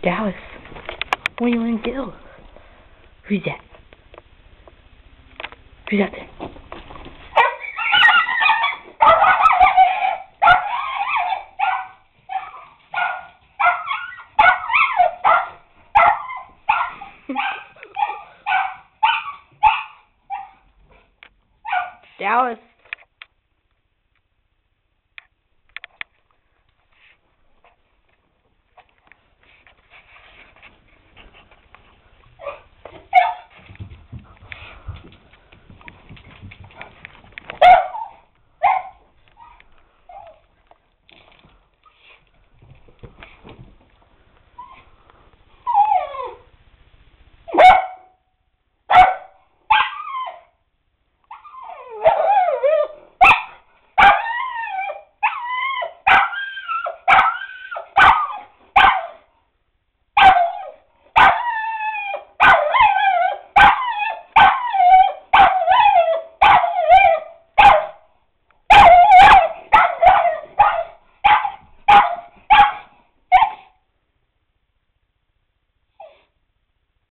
Dallas, what do you want to do? Who's that? Who's out there? Dallas.